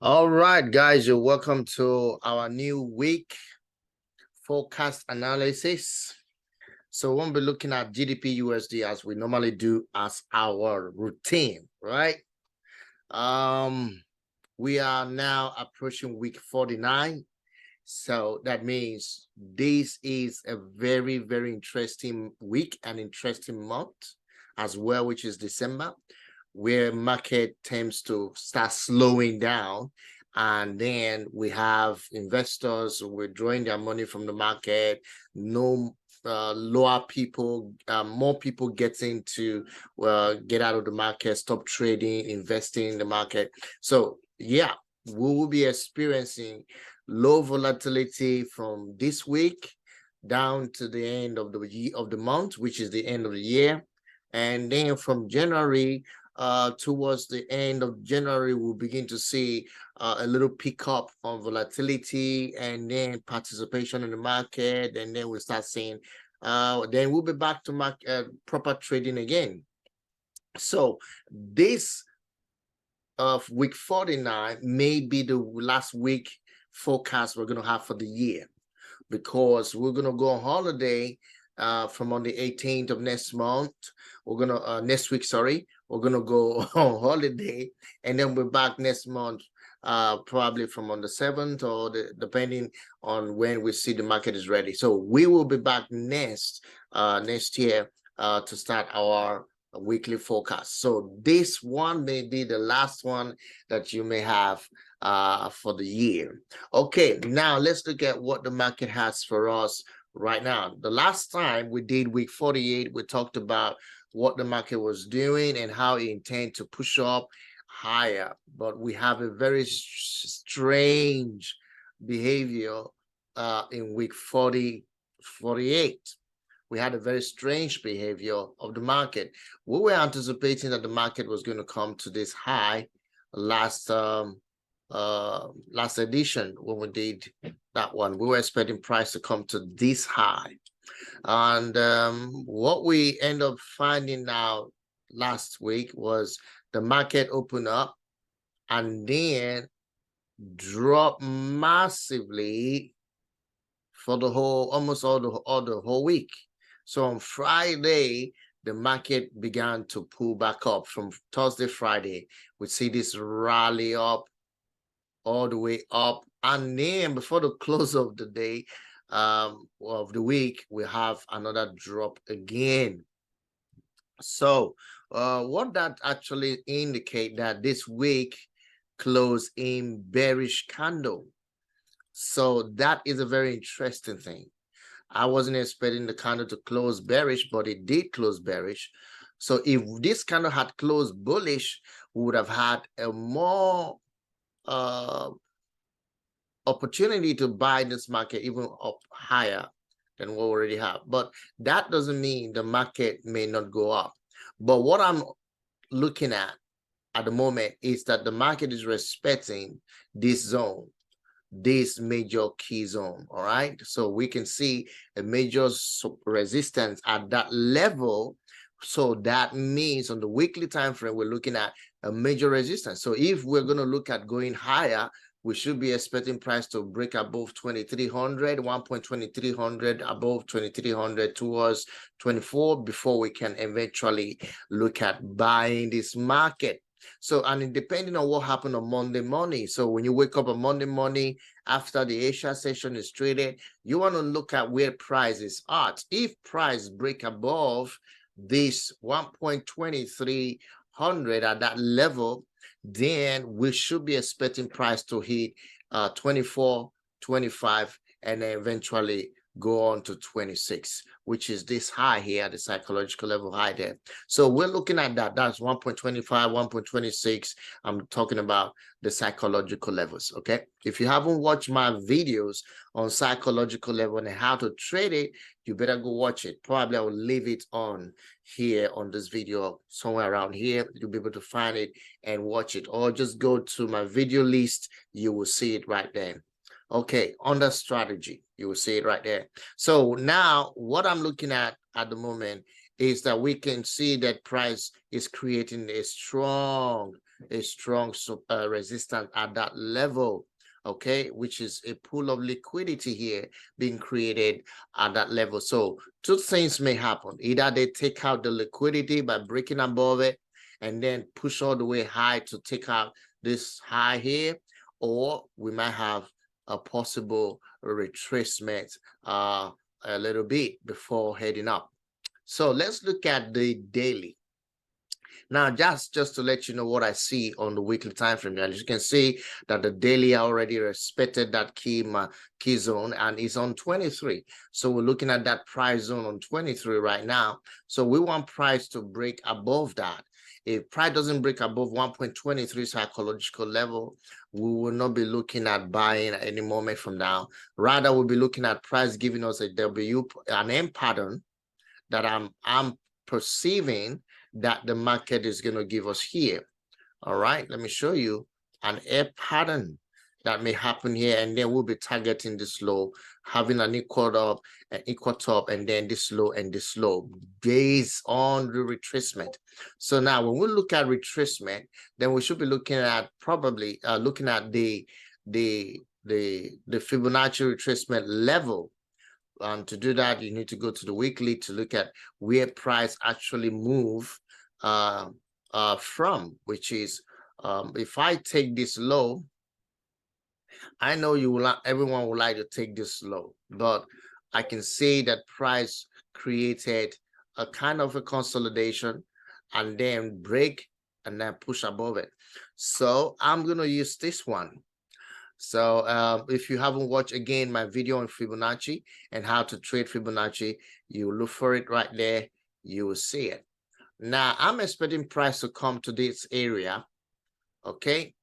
All right, guys, you're welcome to our new week forecast analysis. So we'll be looking at GDP/USD as we normally do as our routine, right? We are now approaching week 49. So that means this is a very, very interesting week and interesting month as well, which is December, where market tends to start slowing down. And then we have investors withdrawing their money from the market, no lower people, more people getting to get out of the market, stop trading, investing in the market. So yeah, we will be experiencing low volatility from this week down to the end of the month, which is the end of the year. And then from January towards the end of January, we'll begin to see a little pickup on volatility and then participation in the market. And then we'll start seeing, then we'll be back to proper trading again. So this of week 49 may be the last week forecast we're going to have for the year, because we're going to go on holiday from on the 18th of next month. We're going to next week, sorry, we're going to go on holiday, and then we're back next month, probably from on the 7th or depending on when we see the market is ready. So we will be back next year to start our weekly forecast. So this one may be the last one that you may have for the year. Okay, now let's look at what the market has for us right now. The last time we did week 48, we talked about what the market was doing and how it intended to push up higher, but we have a very strange behavior in week 48. We had a very strange behavior of the market. We were anticipating that the market was going to come to this high last edition when we did that one. We were expecting price to come to this high. And what we end up finding now last week was the market opened up and then dropped massively for the whole, almost all the whole week. So on Friday, the market began to pull back up. From Thursday, Friday, we see this rally up all the way up. And then before the close of the day, of the week, we have another drop again. So what that actually indicate that this week closed in bearish candle. So that is a very interesting thing. I wasn't expecting the candle to close bearish, but it did close bearish. So if this candle had closed bullish, we would have had a more opportunity to buy this market even up higher than what we already have. But that doesn't mean the market may not go up. But what I'm looking at the moment is that the market is respecting this zone, this major key zone. All right, so we can see a major resistance at that level. So that means on the weekly time frame, we're looking at a major resistance. So if we're going to look at going higher, we should be expecting price to break above 2300, 1.2300, above 2300 towards 24 before we can eventually look at buying this market. So, and depending on what happened on Monday morning. So when you wake up on Monday morning after the Asia session is traded, you want to look at where price is at. If price break above this 1.2300 at that level, then we should be expecting price to hit 24, 25, and then eventually go on to 26, which is this high here, the psychological level high there. So we're looking at that. That's 1.25, 1.26. I'm talking about the psychological levels, okay? If you haven't watched my videos on psychological level and how to trade it, you better go watch it. Probably I will leave it on here on this video, somewhere around here. You'll be able to find it and watch it, or just go to my video list. You will see it right there. Okay, under strategy, you will see it right there. So now what I'm looking at the moment is that we can see that price is creating a strong a strong resistance at that level, okay, which is a pool of liquidity here being created at that level. So two things may happen. Either they take out the liquidity by breaking above it and then push all the way high to take out this high here, or we might have a possible retracement a little bit before heading up. So let's look at the daily. Now, just to let you know what I see on the weekly time frame, and you can see that the daily already respected that key zone and is on 23. So we're looking at that price zone on 23 right now. So we want price to break above that. If price doesn't break above 1.23 psychological level, we will not be looking at buying at any moment from now. Rather, we'll be looking at price giving us a an M pattern that I'm perceiving that the market is going to give us here. All right, let me show you an air pattern that may happen here, and then we'll be targeting this low, having an equal up, an equal top, and then this low and this low based on the retracement. So now when we look at retracement, then we should be looking at probably looking at the Fibonacci retracement level. To do that, you need to go to the weekly to look at where price actually move from, which is if I take this low, I know everyone would like to take this low, but I can see that price created a kind of a consolidation and then break and then push above it. So I'm going to use this one. So if you haven't watched again my video on Fibonacci and how to trade Fibonacci, you look for it right there, you will see it. Now I'm expecting price to come to this area, okay,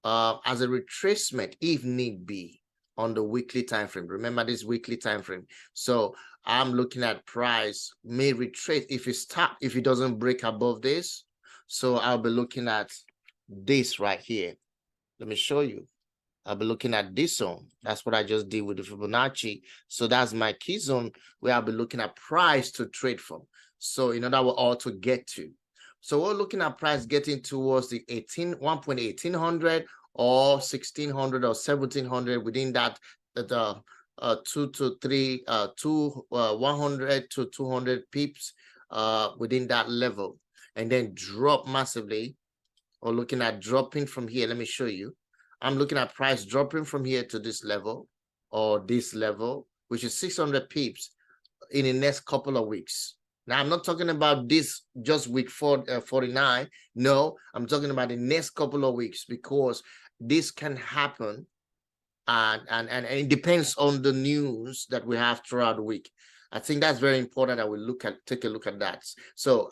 as a retracement if need be on the weekly time frame. Remember this weekly time frame. So I'm looking at price may retrace if it doesn't break above this. So I'll be looking at this right here. Let me show you. I'll be looking at this zone. That's what I just did with the Fibonacci. So that's my key zone where I'll be looking at price to trade from. So in other words, or to get to. So we're looking at price getting towards the 1.1800 or 1600 or 1700 within that, the 100 to 200 pips within that level, and then drop massively, or looking at dropping from here. Let me show you. I'm looking at price dropping from here to this level or this level, which is 600 pips in the next couple of weeks. Now, I'm not talking about this just week 49. No, I'm talking about the next couple of weeks, because this can happen and it depends on the news that we have throughout the week. I think that's very important that we take a look at that. So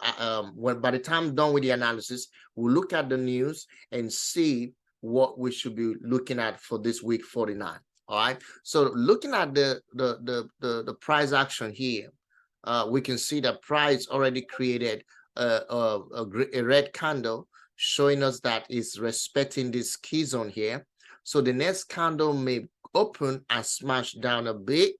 by the time I'm done with the analysis, we'll look at the news and see what we should be looking at for this week 49. All right. So looking at the price action here, we can see that price already created a red candle showing us that it's respecting this key zone here. So the next candle may open and smash down a bit.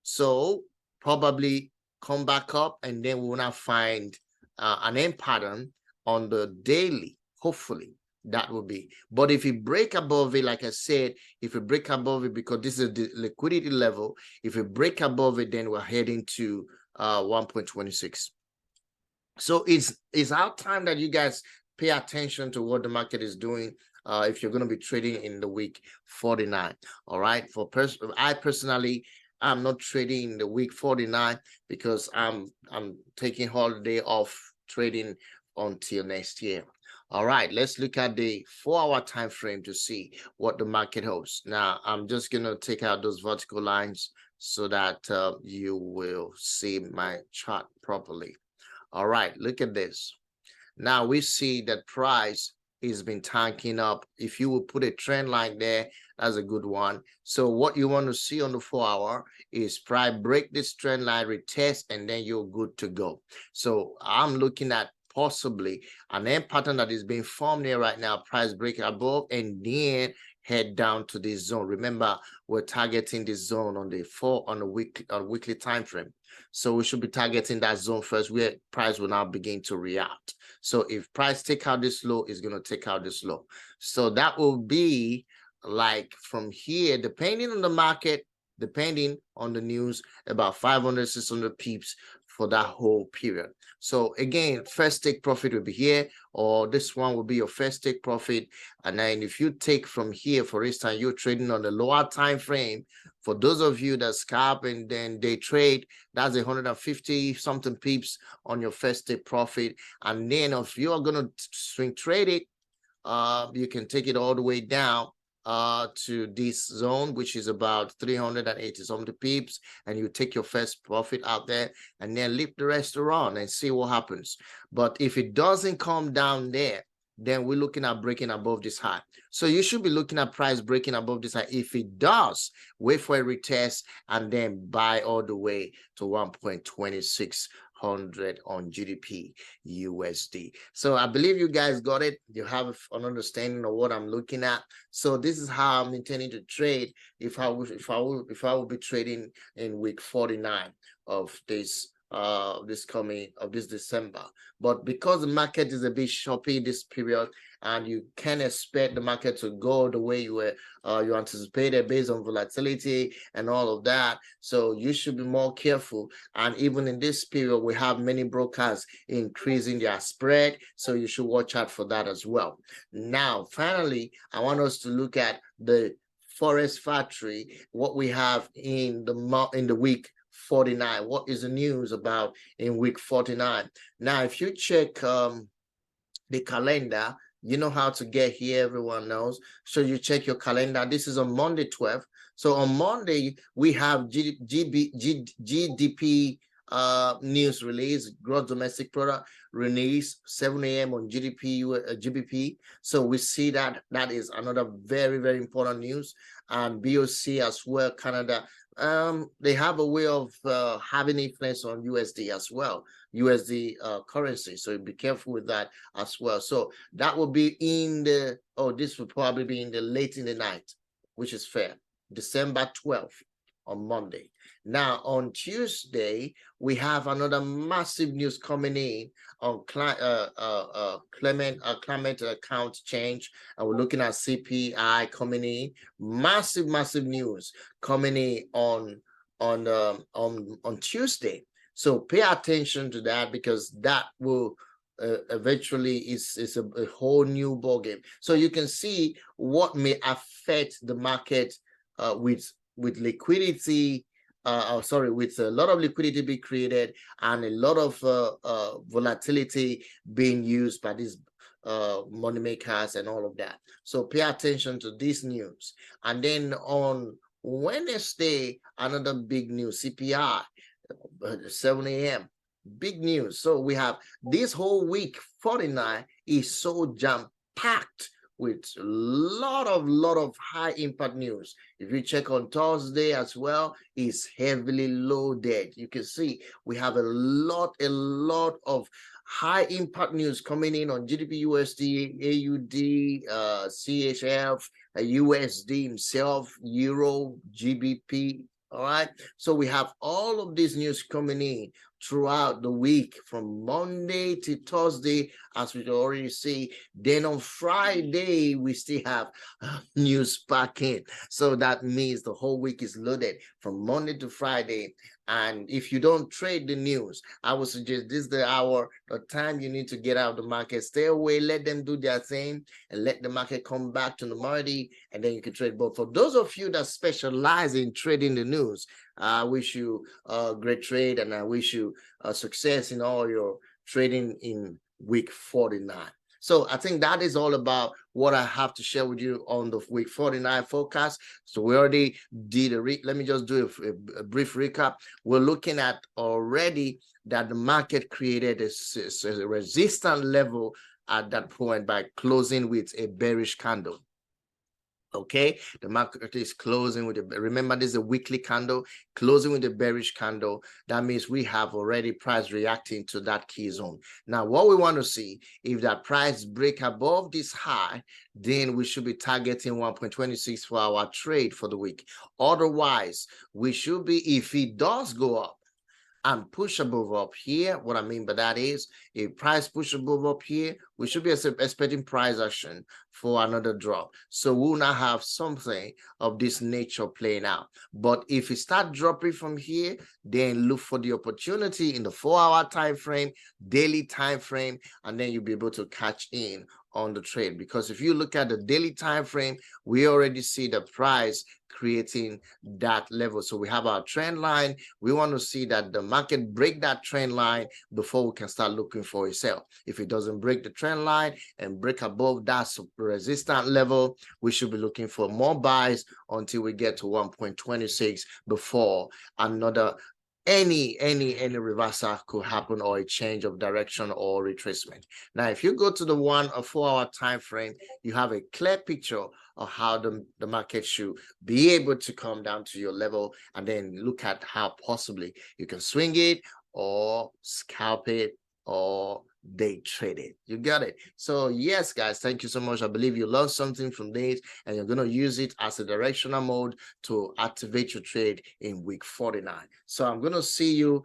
So probably come back up, and then we will now find an M pattern on the daily, hopefully. That will be. But if we break above it, like I said, if we break above it, because this is the liquidity level, if we break above it, then we're heading to 1.26. So it's our time that you guys pay attention to what the market is doing if you're going to be trading in the week 49. All right. I personally, I'm not trading in the week 49 because I'm taking holiday off trading until next year. All right, let's look at the 4-hour time frame to see what the market holds. Now, I'm just going to take out those vertical lines so that you will see my chart properly. All right, look at this. Now, we see that price has been tanking up. If you will put a trend line there, that's a good one. So what you want to see on the 4-hour is price break this trend line, retest, and then you're good to go. So I'm looking at possibly an M pattern that is being formed here right now, price break above and then head down to this zone. Remember, we're targeting this zone on the weekly time frame. So we should be targeting that zone first, where price will now begin to react. So if price take out this low, it's going to take out this low. So that will be like from here, depending on the market, depending on the news, about 500, 600 pips for that whole period. So again, first take profit will be here, or this one will be your first take profit. And then if you take from here, for instance, you're trading on the lower time frame, for those of you that scalp and then they trade, that's 150 something pips on your first take profit. And then if you are going to swing trade it, you can take it all the way down to this zone, which is about 380 something pips, and you take your first profit out there and then leave the rest around and see what happens. But if it doesn't come down there, then we're looking at breaking above this high. So you should be looking at price breaking above this high. If it does, wait for a retest and then buy all the way to 1.2600 on GBPUSD. So I believe you guys got it. You have an understanding of what I'm looking at. So this is how I'm intending to trade if I will be trading in week 49 of this this December. But because the market is a bit choppy this period, and you can't expect the market to go the way you anticipated based on volatility and all of that, so you should be more careful. And even in this period, we have many brokers increasing their spread, so you should watch out for that as well. Now, finally, I want us to look at the Forex Factory, what we have in the week 49. What is the news about in week 49? Now, if you check the calendar, you know how to get here, everyone knows. So you check your calendar. This is on Monday 12th. So on Monday, we have GDP news release, gross domestic product release, 7 a.m. on GBP. So we see that is another very, very important news. And BOC as well, Canada. They have a way of having influence on USD as well, USD currency. So be careful with that as well. So that will be in the, this will probably be in the late in the night, which is fair. December 12th on Monday. Now on Tuesday, we have another massive news coming in on climate account change, and we're looking at CPI coming in. Massive news coming in on Tuesday. So pay attention to that, because that will eventually is a whole new ball game. So you can see what may affect the market with liquidity. With a lot of liquidity being created and a lot of volatility being used by these money makers and all of that. So pay attention to this news. And then on Wednesday, another big news, CPI, 7 a.m. Big news. So we have this whole week 49 is so jam-packed with a lot of high impact news. If you check on Thursday as well, it's heavily loaded. You can see we have a lot of high impact news coming in on GBPUSD, AUD, CHF, USD himself, Euro, GBP. All right. So we have all of this news coming in throughout the week from Monday to Thursday, as we already see. Then on Friday, we still have news back in. So that means the whole week is loaded from Monday to Friday. And if you don't trade the news, I would suggest this is the hour, the time you need to get out of the market. Stay away, let them do their thing, and let the market come back to normality, and then you can trade. But for those of you that specialize in trading the news, I wish you a great trade, and I wish you success in all your trading in week 49. So I think that is all about what I have to share with you on the week 49 forecast. So we already did let me just do a brief recap. We're looking at already that the market created a resistance level at that point by closing with a bearish candle. Okay, the market is closing with a, remember this is a weekly candle, closing with a bearish candle. That means we have already price reacting to that key zone. Now what we want to see, if that price break above this high, then we should be targeting 1.26 for our trade for the week. Otherwise, we should be, if it does go up and push above up here, what I mean by that is, if price push above up here, we should be expecting price action for another drop. So we'll now have something of this nature playing out. But if it start dropping from here, then look for the opportunity in the 4-hour time frame, daily time frame, and then you'll be able to catch in on the trade. Because if you look at the daily time frame, we already see the price creating that level. So we have our trend line. We want to see that the market break that trend line before we can start looking for a sell. If it doesn't break the trend line and break above that resistance level, we should be looking for more buys until we get to 1.26 before another any reversal could happen, or a change of direction or retracement. Now, if you go to the 1 or 4-hour time frame, you have a clear picture of how the market should be able to come down to your level, and then look at how possibly you can swing it or scalp it or day trade it. You got it. So yes, guys, thank you so much. I believe you learned something from this, and you're going to use it as a directional mode to activate your trade in week 49. So I'm going to see you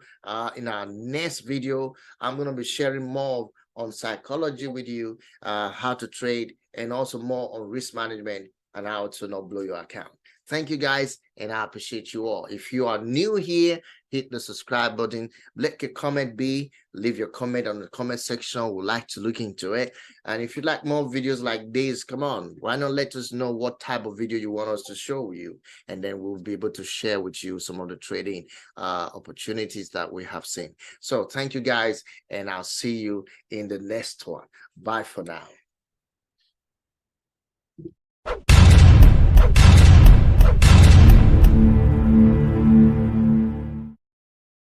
in our next video. I'm going to be sharing more on psychology with you, how to trade, and also more on risk management and how to not blow your account. Thank you, guys, and I appreciate you all. If you are new here, hit the subscribe button. Let your comment be. Leave your comment on the comment section. We'd like to look into it. And if you'd like more videos like this, come on. Why not let us know what type of video you want us to show you? And then we'll be able to share with you some of the trading opportunities that we have seen. So thank you, guys, and I'll see you in the next one. Bye for now.